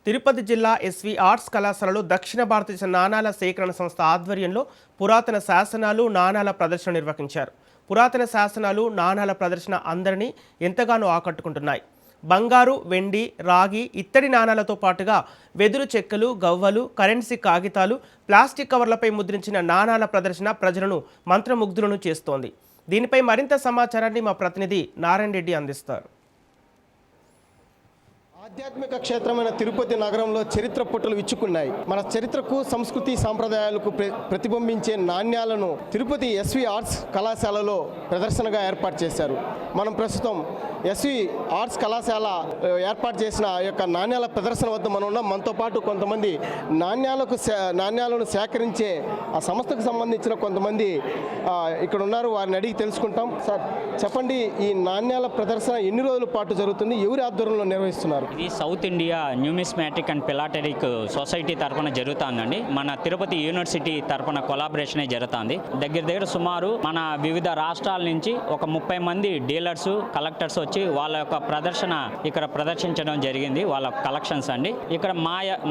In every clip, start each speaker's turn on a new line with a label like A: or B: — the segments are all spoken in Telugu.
A: తిరుపతి జిల్లా ఎస్వి ఆర్ట్స్ కళాశాలలో దక్షిణ భారతదేశ నాణాల సేకరణ సంస్థ ఆధ్వర్యంలో పురాతన శాసనాలు నాణాల ప్రదర్శన నిర్వహించారు. పురాతన శాసనాలు నాణాల ప్రదర్శన అందరినీ ఎంతగానో ఆకట్టుకుంటున్నాయి. బంగారు, వెండి, రాగి, ఇత్తడి నాణాలతో పాటుగా వెదురు చెక్కలు, గవ్వలు, కరెన్సీ కాగితాలు, ప్లాస్టిక్ కవర్లపై ముద్రించిన నాణాల ప్రదర్శన ప్రజలను మంత్రముగ్ధులను చేస్తోంది. దీనిపై మరింత సమాచారాన్ని మా ప్రతినిధి నారాయణ రెడ్డి అందిస్తారు.
B: ఆధ్యాత్మిక క్షేత్రమైన తిరుపతి నగరంలో చరిత్ర పుట్టలు విచ్చుకున్నాయి. మన చరిత్రకు, సంస్కృతి, సాంప్రదాయాలకు ప్రతిబింబించే నాణ్యాలను తిరుపతి ఎస్వి ఆర్ట్స్ కళాశాలలో ప్రదర్శనగా ఏర్పాటు చేశారు. మనం ప్రస్తుతం ఎస్వి ఆర్ట్స్ కళాశాల ఏర్పాటు చేసిన యొక్క నాణ్యాల ప్రదర్శన వద్ద మనం ఉన్నాం. మనతో పాటు కొంతమంది నాణ్యాలను సేకరించే ఆ సంస్థకు సంబంధించిన కొంతమంది ఇక్కడ ఉన్నారు. వారిని అడిగి తెలుసుకుంటాం. సార్ చెప్పండి, ఈ నాణ్యాల ప్రదర్శన ఎన్ని రోజుల పాటు జరుగుతుంది? ఎవరి ఆధ్వర్యంలో నిర్వహిస్తున్నారు?
C: ఇది south India numismatic and philatelic society తరఫున జరుగుతుందండి. మన తిరుపతి యూనివర్సిటీ తరఫున కొలాబరేషనే జరుగుతుంది. దగ్గర సుమారు మన వివిధ రాష్ట్రాల నుంచి ఒక 30 మంది డీలర్స్, కలెక్టర్స్ వచ్చి వాళ్ళ యొక్క ప్రదర్శన ఇక్కడ ప్రదర్శించడం జరిగింది. వాళ్ళ కలెక్షన్స్ అండి. ఇక్కడ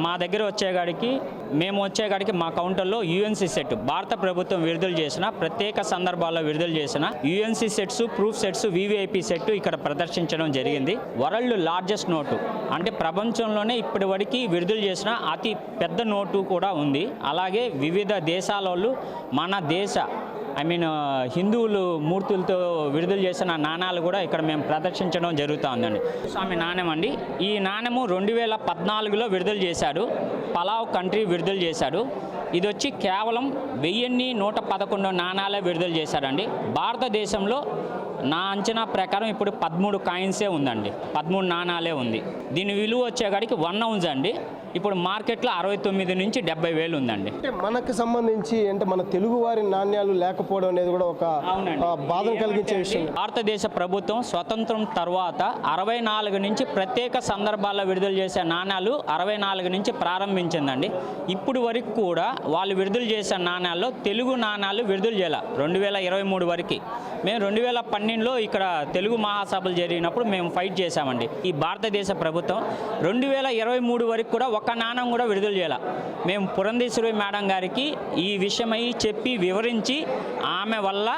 C: మా దగ్గర వచ్చేగాడికి మా కౌంటర్లో యుఎన్సి సెట్, భారత ప్రభుత్వం విడుదల చేసిన ప్రత్యేక సందర్భాల్లో విడుదల చేసిన UNC sets, proof sets, VVIP set ఇక్కడ ప్రదర్శించడం జరిగింది. వరల్డ్ లార్జెస్ట్ నోటు అంటే ప్రపంచంలోనే ఇప్పటి వరకు విడుదల చేసిన అతి పెద్ద నోటు కూడా ఉంది. అలాగే వివిధ దేశాల వాళ్ళు మన దేశ హిందువులు మూర్తులతో విడుదల చేసిన నాణాలు కూడా ఇక్కడ మేము ప్రదర్శించడం జరుగుతుందండి. స్వామి నాణ్యం అండి. ఈ నాణ్యము 2014లో విడుదల చేశాడు. పలావ్ కంట్రీ విడుదల చేశాడు. ఇది వచ్చి కేవలం 1111 నాణాలే విడుదల చేశారండి. భారతదేశంలో నా అంచనా ప్రకారం ఇప్పుడు 13 కాయిన్సే ఉందండి, 13 నాణాలే ఉంది. దీని విలువ వచ్చేకాడికి 1 ounce అండి. ఇప్పుడు మార్కెట్లో 69 నుంచి 70 వేలు ఉందండి.
B: అంటే మనకు సంబంధించి అంటే మన తెలుగు వారి నాణ్యాలు లేకపోవడం అనేది కూడా ఒక బాధను కలిగించే విషయం.
C: భారతదేశ ప్రభుత్వం స్వతంత్రం తర్వాత 64 నుంచి ప్రత్యేక సందర్భాల్లో విడుదల చేసే నాణ్యాలు 64 నుంచి ప్రారంభించిందండి. ఇప్పుడు వరకు కూడా వాళ్ళు విడుదల చేసే నాణ్యాల్లో తెలుగు నాణ్యాలు విడుదల చేయాలి 2023 వరకు. మేము 2012లో ఇక్కడ తెలుగు మహాసభలు జరిగినప్పుడు మేము ఫైట్ చేశామండి. ఈ భారతదేశ ప్రభుత్వం 2023 వరకు కూడా ఒక్క నాణ్యం కూడా విడుదల చేయాలి. మేము పురంధేశ్వరి మేడం గారికి ఈ విషయమై చెప్పి వివరించి, ఆమె వల్ల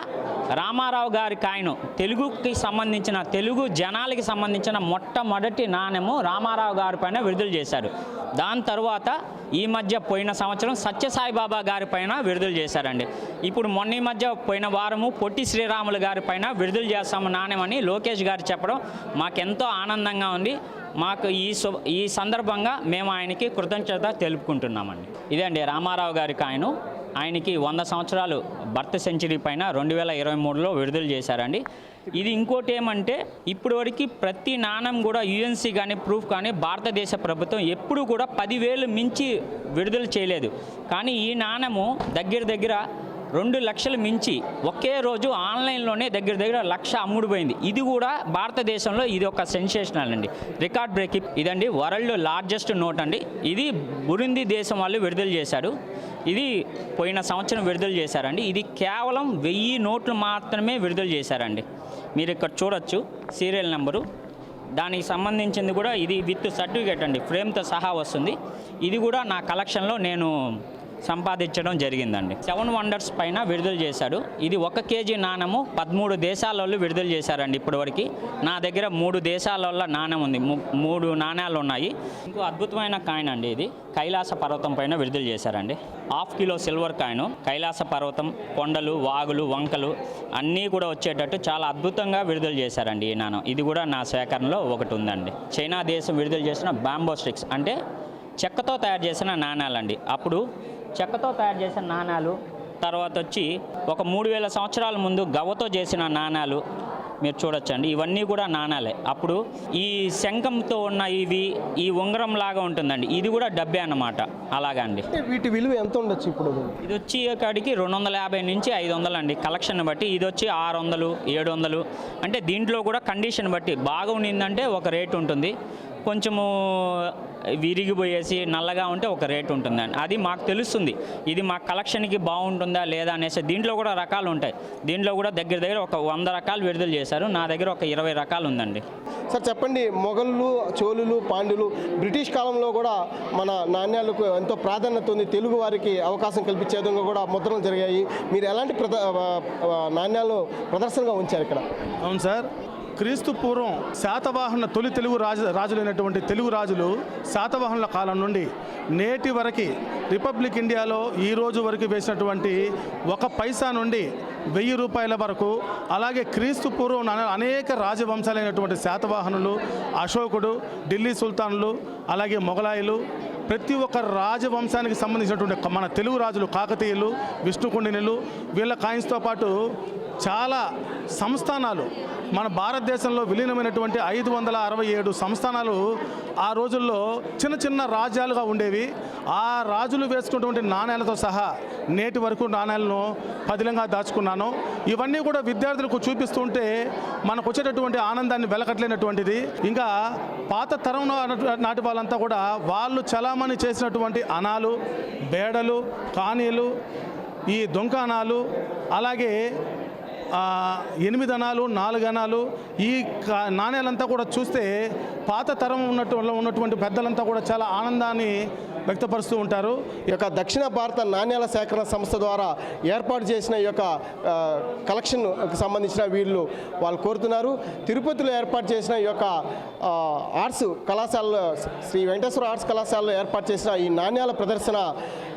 C: రామారావు గారి కాయిన్, తెలుగుకి సంబంధించిన, తెలుగు జనాలకి సంబంధించిన మొట్టమొదటి నాణ్యము రామారావు గారి పైన విడుదల చేశారు. దాని తర్వాత ఈ మధ్య పోయిన సంవత్సరం సత్యసాయిబాబా గారి పైన విడుదల చేశారండి. ఇప్పుడు మొన్న ఈ మధ్య పోయిన వారము పొట్టి శ్రీరాములు గారి పైన విడుదల చేస్తాము నాణ్యమని లోకేష్ గారు చెప్పడం మాకెంతో ఆనందంగా ఉంది. మాకు ఈ సందర్భంగా మేము ఆయనకి కృతజ్ఞత తెలుపుకుంటున్నామండి. ఇదే అండి రామారావు గారి కాయిన్. ఆయనకి 100 సంవత్సరాలు బర్త్ సెంచరీ పైన 2023లో విడుదల చేశారండి. ఇది ఇంకోటి ఏమంటే, ఇప్పటి వరకు ప్రతి నాణ్యం కూడా యుఎన్సి కానీ ప్రూఫ్ కానీ భారతదేశ ప్రభుత్వం ఎప్పుడు కూడా 10,000 మించి విడుదల చేయలేదు. కానీ ఈ నాణ్యము దగ్గర 2 లక్షలు మించి ఒకే రోజు ఆన్లైన్లోనే దగ్గర 1,00,000 అమ్ముడుపోయింది. ఇది కూడా భారతదేశంలో ఇది ఒక సెన్సేషనల్ అండి, రికార్డ్ బ్రేకింగ్. ఇదండి వరల్డ్ లార్జెస్ట్ నోట్ అండి. ఇది బురుంది దేశం వాళ్ళు విడుదల చేశారు. ఇది పోయిన సంవత్సరం విడుదల చేశారండి. ఇది కేవలం 1000 నోట్లు మాత్రమే విడుదల చేశారండి. మీరు ఇక్కడ చూడొచ్చు సీరియల్ నెంబరు, దానికి సంబంధించింది కూడా ఇది విత్ సర్టిఫికేట్ అండి, ఫ్రేమ్తో సహా వస్తుంది. ఇది కూడా నా కలెక్షన్లో నేను సంపాదించడం జరిగిందండి. 7 వండర్స్ పైన విడుదల చేశాడు. ఇది 1 కేజీ నాణ్యము 13 దేశాల వాళ్ళు విడుదల చేశారండి. ఇప్పటివరకు నా దగ్గర 3 దేశాల వల్ల నాణ్యం ఉంది, 3 నాణ్యాలు ఉన్నాయి. ఇంకో అద్భుతమైన కాయిన్ అండి. ఇది కైలాస పర్వతం పైన విడుదల చేశారండి. 1/2 కిలో సిల్వర్ కాయిన్. కైలాస పర్వతం, కొండలు, వాగులు, వంకలు అన్నీ కూడా వచ్చేటట్టు చాలా అద్భుతంగా విడుదల చేశారండి ఈ నాణ్యం. ఇది కూడా నా సేకరణలో ఒకటి ఉందండి. చైనా దేశం విడుదల చేసిన బాంబో స్టిక్స్ అంటే చెక్కతో తయారు చేసిన నాణ్యాలండి. అప్పుడు చెక్కతో తయారు చేసిన నాణ్యాలు, తర్వాత వచ్చి ఒక 3000 సంవత్సరాల ముందు గవ్వతో చేసిన నాణ్యాలు మీరు చూడొచ్చండి. ఇవన్నీ కూడా నాణ్యాలే. అప్పుడు ఈ శంఖంతో ఉన్న ఈ ఉంగరం లాగా ఉంటుందండి, ఇది కూడా డబ్బే అన్నమాట. అలాగా అండి.
B: వీటి విలువ ఎంత ఉండొచ్చు? ఇప్పుడు
C: ఇది వచ్చి కాడికి 250 నుంచి 500 అండి కలెక్షన్ బట్టి. ఇది వచ్చి 600, 700 అంటే దీంట్లో కూడా కండిషన్ బట్టి బాగా ఉన్నిందంటే ఒక రేట్ ఉంటుంది, కొంచెము విరిగిపోయేసి నల్లగా ఉంటే ఒక రేట్ ఉంటుందండి. అది మాకు తెలుస్తుంది, ఇది మా కలెక్షన్కి బాగుంటుందా లేదా అనేసి. దీంట్లో కూడా రకాలు ఉంటాయి, దీంట్లో కూడా దగ్గర ఒక 100 రకాలు విడుదల చేశారు. నా దగ్గర ఒక 20 రకాలు ఉందండి.
B: సార్ చెప్పండి, మొఘళ్ళు, చోళులు, పాండ్యులు బ్రిటిష్ కాలంలో కూడా మన నాణ్యాలకు ఎంతో ప్రాధాన్యత ఉంది. తెలుగు వారికి అవకాశం కల్పించే విధంగా కూడా ముద్రలు జరిగాయి. మీరు ఎలాంటి నాణ్యాలు ప్రదర్శనగా ఉంచారు ఇక్కడ?
D: అవును సార్, క్రీస్తు పూర్వం శాతవాహనుల తొలి తెలుగు రాజులైనటువంటి తెలుగు రాజులు శాతవాహనుల కాలం నుండి నేటి వరకు రిపబ్లిక్ ఇండియాలో ఈ రోజు వరకు వేసినటువంటి 1 పైసా నుండి 1000 రూపాయల వరకు, అలాగే క్రీస్తు పూర్వం అనేక రాజవంశాలైనటువంటి శాతవాహనులు, అశోకుడు, ఢిల్లీ సుల్తానులు, అలాగే మొఘలాయులు, ప్రతి ఒక్క రాజవంశానికి సంబంధించినటువంటి మన తెలుగు రాజులు, కాకతీయులు, విష్ణుకుండినులు, వీళ్ళ కాయిన్స్తో పాటు చాలా సంస్థానాలు మన భారతదేశంలో విలీనమైనటువంటి 567 సంస్థానాలు ఆ రోజుల్లో చిన్న చిన్న రాజ్యాలుగా ఉండేవి. ఆ రాజులు వేసుకున్నటువంటి నాణ్యాలతో సహా నేటి వరకు నాణ్యాలను పదిలంగా దాచుకున్నాను. ఇవన్నీ కూడా విద్యార్థులకు చూపిస్తుంటే మనకు వచ్చేటటువంటి ఆనందాన్ని వెలకట్లేనటువంటిది. ఇంకా పాత తరం నాటి వాళ్ళంతా కూడా వాళ్ళు చలామణి చేసినటువంటి అనాలు, బేడలు, కానీలు, ఈ దొంకానాలు, అలాగే 8 అణాలు, 4 అణాలు, ఈ నాణ్యాలంతా కూడా చూస్తే పాత తరం ఉన్నటువంటి పెద్దలంతా కూడా చాలా ఆనందాన్ని వ్యక్తపరుస్తూ ఉంటారు.
B: ఈ యొక్క దక్షిణ భారత నాణ్యాల సేకరణ సంస్థ ద్వారా ఏర్పాటు చేసిన ఈ యొక్క కలెక్షన్కి సంబంధించిన వాళ్ళు కోరుతున్నారు. తిరుపతిలో ఏర్పాటు చేసిన ఈ యొక్క ఆర్ట్స్ కళాశాలలో, శ్రీ వెంకటేశ్వర ఆర్ట్స్ కళాశాలలో ఏర్పాటు చేసిన ఈ నాణ్యాల ప్రదర్శన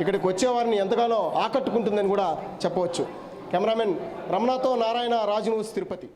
B: ఇక్కడికి వచ్చేవారిని ఎంతగానో ఆకట్టుకుంటుందని కూడా చెప్పవచ్చు. కెమెరామెన్ రమణతో నారాయణ, రాజు న్యూస్, తిరుపతి.